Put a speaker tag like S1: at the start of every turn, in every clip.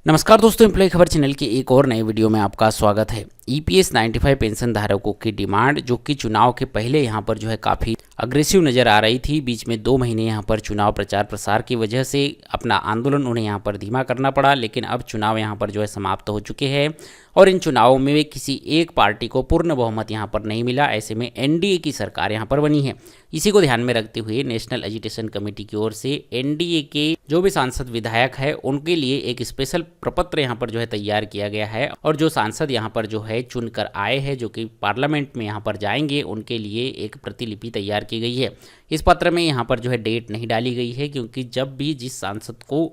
S1: नमस्कार दोस्तों, एम्प्लॉय खबर चैनल के एक और नए वीडियो में आपका स्वागत है। ईपीएस 95 पेंशन धारकों की डिमांड जो कि चुनाव के पहले यहां पर जो है काफ़ी अग्रेसिव नज़र आ रही थी। बीच में 2 महीने यहां पर चुनाव प्रचार प्रसार की वजह से अपना आंदोलन उन्हें यहां पर धीमा करना पड़ा, लेकिन अब चुनाव यहां पर जो है समाप्त हो चुके हैं और इन चुनावों में किसी एक पार्टी को पूर्ण बहुमत यहां पर नहीं मिला। ऐसे में एनडीए की सरकार यहां पर बनी है। इसी को ध्यान में रखते हुए नेशनल एजिटेशन कमेटी की ओर से एनडीए के जो भी सांसद विधायक है उनके लिए एक स्पेशल प्रपत्र यहाँ पर जो है तैयार किया गया है और जो सांसद यहाँ पर जो है चुनकर आए हैं जो कि पार्लियामेंट में यहाँ पर जाएंगे उनके लिए एक प्रतिलिपि तैयार की गई है। इस पत्र में यहाँ पर जो है डेट नहीं डाली गई है, क्योंकि जब भी जिस सांसद को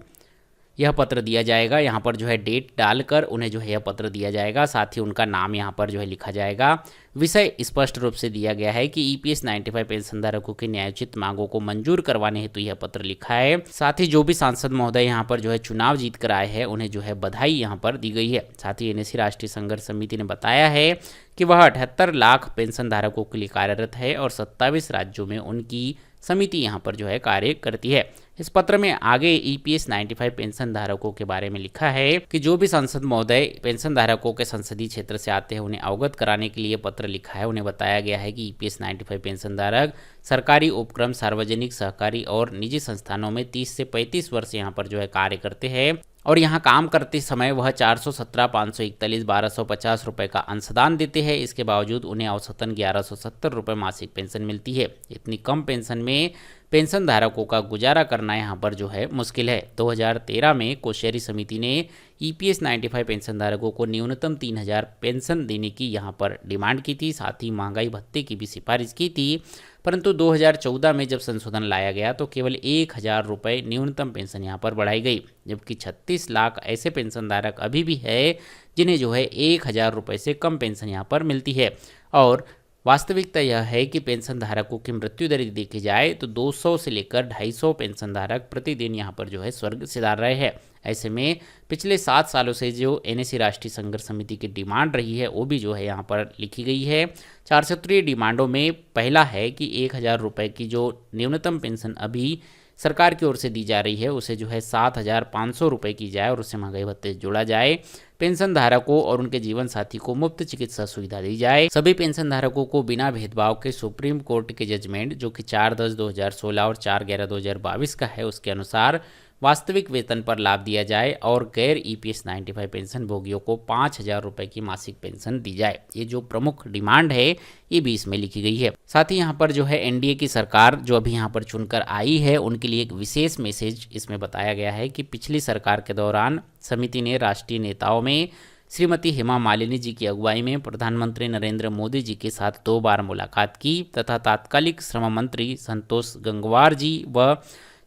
S1: यह पत्र दिया जाएगा यहाँ पर जो है डेट डालकर उन्हें जो है यह पत्र दिया जाएगा, साथ ही उनका नाम यहाँ पर जो है लिखा जाएगा। विषय स्पष्ट रूप से दिया गया है कि ईपीएस 95 पेंशनधारकों की न्यायोचित मांगों को मंजूर करवाने हेतु यह पत्र लिखा है। साथ ही जो भी सांसद महोदय यहाँ पर जो है चुनाव जीत कर आए हैं उन्हें जो है बधाई यहाँ पर दी गई है। साथ ही एनएसी राष्ट्रीय संघर्ष समिति ने बताया है कि वह 78 लाख पेंशन धारकों के लिए कार्यरत है और 27 राज्यों में उनकी समिति यहाँ पर जो है कार्य करती है। इस पत्र में आगे ईपीएस 95 पेंशन धारकों के बारे में लिखा है कि जो भी सांसद महोदय पेंशन धारकों के संसदीय क्षेत्र से आते हैं उन्हें अवगत कराने के लिए पत्र लिखा है। उन्हें बताया गया है कि ईपीएस 95 पेंशन धारक सरकारी उपक्रम, सार्वजनिक, सहकारी और निजी संस्थानों में 30 से 35 वर्ष यहाँ पर जो है कार्य करते हैं और यहाँ काम करते समय वह 417, 541, 1250 रुपये का अंशदान देते हैं। इसके बावजूद उन्हें औसतन 1170 रुपये मासिक पेंशन मिलती है। इतनी कम पेंशन में पेंशन धारकों का गुजारा करना यहाँ पर जो है मुश्किल है। 2013 में कोश्यारी समिति ने ईपीएस 95 पेंशन धारकों को न्यूनतम 3000 पेंशन देने की यहाँ पर डिमांड की थी। साथ ही महंगाई भत्ते की भी सिफारिश की थी, परंतु 2014 में जब संशोधन लाया गया तो केवल 1000 रुपये न्यूनतम पेंशन यहाँ पर बढ़ाई गई, जबकि 36 लाख ऐसे पेंशन धारक अभी भी है जिन्हें जो है 1000 रुपये से कम पेंशन यहाँ पर मिलती है। और वास्तविकता यह है कि पेंशन धारकों की मृत्यु दर देखी जाए तो 200 से लेकर 250 पेंशन धारक प्रतिदिन यहाँ पर जो है स्वर्ग सिधार रहे हैं। ऐसे में पिछले 7 सालों से जो एनएसी राष्ट्रीय संघर्ष समिति की डिमांड रही है वो भी जो है यहाँ पर लिखी गई है। 4 सूत्रीय डिमांडों में पहला है कि 1000 रुपये की जो न्यूनतम पेंशन अभी सरकार की ओर से दी जा रही है उसे जो है 7500 रुपये की जाए और उससे महंगाई भत्ते जोड़ा जाए। पेंशन धारकों और उनके जीवन साथी को मुफ्त चिकित्सा सुविधा दी जाए। सभी पेंशन धारकों को बिना भेदभाव के सुप्रीम कोर्ट के जजमेंट जो कि 4/10/2016 और 4/11/2022 का है उसके अनुसार वास्तविक वेतन पर लाभ दिया जाए और गैर ईपीएस 95 पेंशन भोगियों को 5000 रुपये की मासिक पेंशन दी जाए। ये जो प्रमुख डिमांड है ये भी इसमें लिखी गई है। साथ ही यहाँ पर जो है एनडीए की सरकार जो अभी यहाँ पर चुनकर आई है उनके लिए एक विशेष मैसेज इसमें बताया गया है कि पिछली सरकार के दौरान समिति ने राष्ट्रीय नेताओं में श्रीमती हेमा मालिनी जी की अगुवाई में प्रधानमंत्री नरेंद्र मोदी जी के साथ 2 बार मुलाकात की तथा तात्कालिक श्रम मंत्री संतोष गंगवार जी व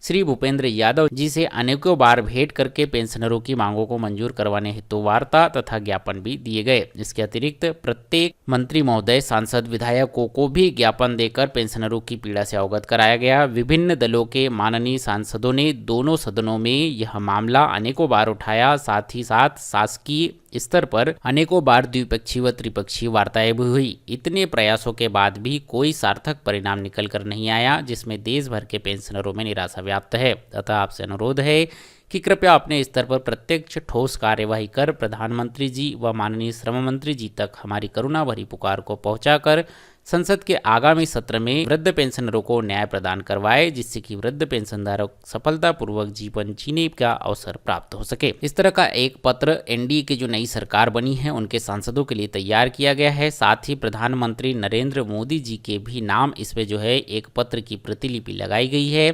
S1: श्री भूपेंद्र यादव जी से अनेकों बार भेंट करके पेंशनरों की मांगों को मंजूर करवाने हेतु वार्ता तथा ज्ञापन भी दिए गए। इसके अतिरिक्त प्रत्येक मंत्री महोदय, सांसद, विधायकों को भी ज्ञापन देकर पेंशनरों की पीड़ा से अवगत कराया गया। विभिन्न दलों के माननीय सांसदों ने दोनों सदनों में यह मामला अनेकों बार उठाया। साथ ही साथ शासकीय स्तर पर अनेकों बार द्विपक्षीय व त्रिपक्षीय वार्ताएं भी हुई। इतने प्रयासों के बाद भी कोई सार्थक परिणाम निकल कर नहीं आया, जिसमें देश भर के पेंशनरों में निराशा व्याप्त है। अतः आपसे अनुरोध है कि कृपया अपने स्तर पर प्रत्यक्ष ठोस कार्यवाही कर प्रधानमंत्री जी व माननीय श्रम मंत्री जी तक हमारी करुणा भरी पुकार को पहुंचाकर संसद के आगामी सत्र में वृद्ध पेंशनरों को न्याय प्रदान करवाए, जिससे कि वृद्ध पेंशनधारक सफलतापूर्वक जीवन जीने का अवसर प्राप्त हो सके। इस तरह का एक पत्र एनडीए की जो नई सरकार बनी है उनके सांसदों के लिए तैयार किया गया है। साथ ही प्रधानमंत्री नरेंद्र मोदी जी के भी नाम इसमें जो है एक पत्र की प्रतिलिपि लगाई गई है।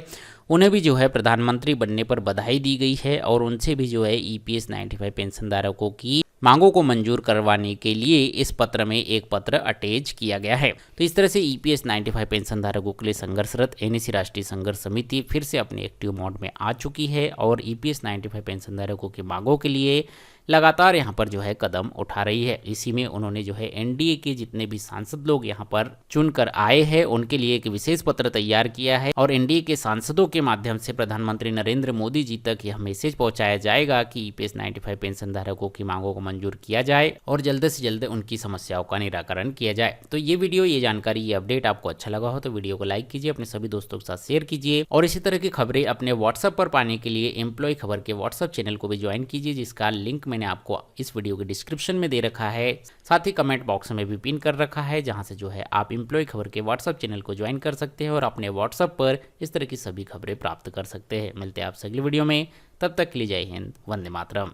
S1: उन्हें भी जो है प्रधानमंत्री बनने पर बधाई दी गई है और उनसे भी जो है ईपीएस 95 पेंशन धारकों की मांगों को मंजूर करवाने के लिए इस पत्र में एक पत्र अटैच किया गया है। तो इस तरह से ईपीएस 95 पेंशन धारकों के लिए संघर्षरत एनएसी राष्ट्रीय संघर्ष समिति फिर से अपने एक्टिव मोड में आ चुकी है और ईपीएस 95 पेंशन धारकों की मांगों के लिए लगातार यहाँ पर जो है कदम उठा रही है। इसी में उन्होंने जो है एनडीए के जितने भी सांसद लोग यहाँ पर चुनकर आए हैं उनके लिए एक विशेष पत्र तैयार किया है और एनडीए के सांसदों के माध्यम से प्रधानमंत्री नरेंद्र मोदी जी तक यह मैसेज पहुंचाया जाएगा कि ईपीएस 95 पेंशन धारकों की मांगों को मंजूर किया जाए और जल्द से जल्द उनकी समस्याओं का निराकरण किया जाए। तो ये वीडियो, ये जानकारी, ये अपडेट आपको अच्छा लगा हो तो वीडियो को लाइक कीजिए, अपने सभी दोस्तों के साथ शेयर कीजिए और इसी तरह की खबरें अपने व्हाट्सएप पर पाने के लिए एम्प्लॉय खबर के व्हाट्सएप चैनल को भी ज्वाइन कीजिए, जिसका लिंक मैंने आपको इस वीडियो के डिस्क्रिप्शन में दे रखा है। साथ ही कमेंट बॉक्स में भी पिन कर रखा है, जहां से जो है आप एम्प्लॉय खबर के व्हाट्सएप चैनल को ज्वाइन कर सकते हैं और अपने व्हाट्सएप पर इस तरह की सभी खबरें प्राप्त कर सकते हैं। मिलते हैं आपसे अगली वीडियो में, तब तक के लिए जय हिंद, वंदे मातरम।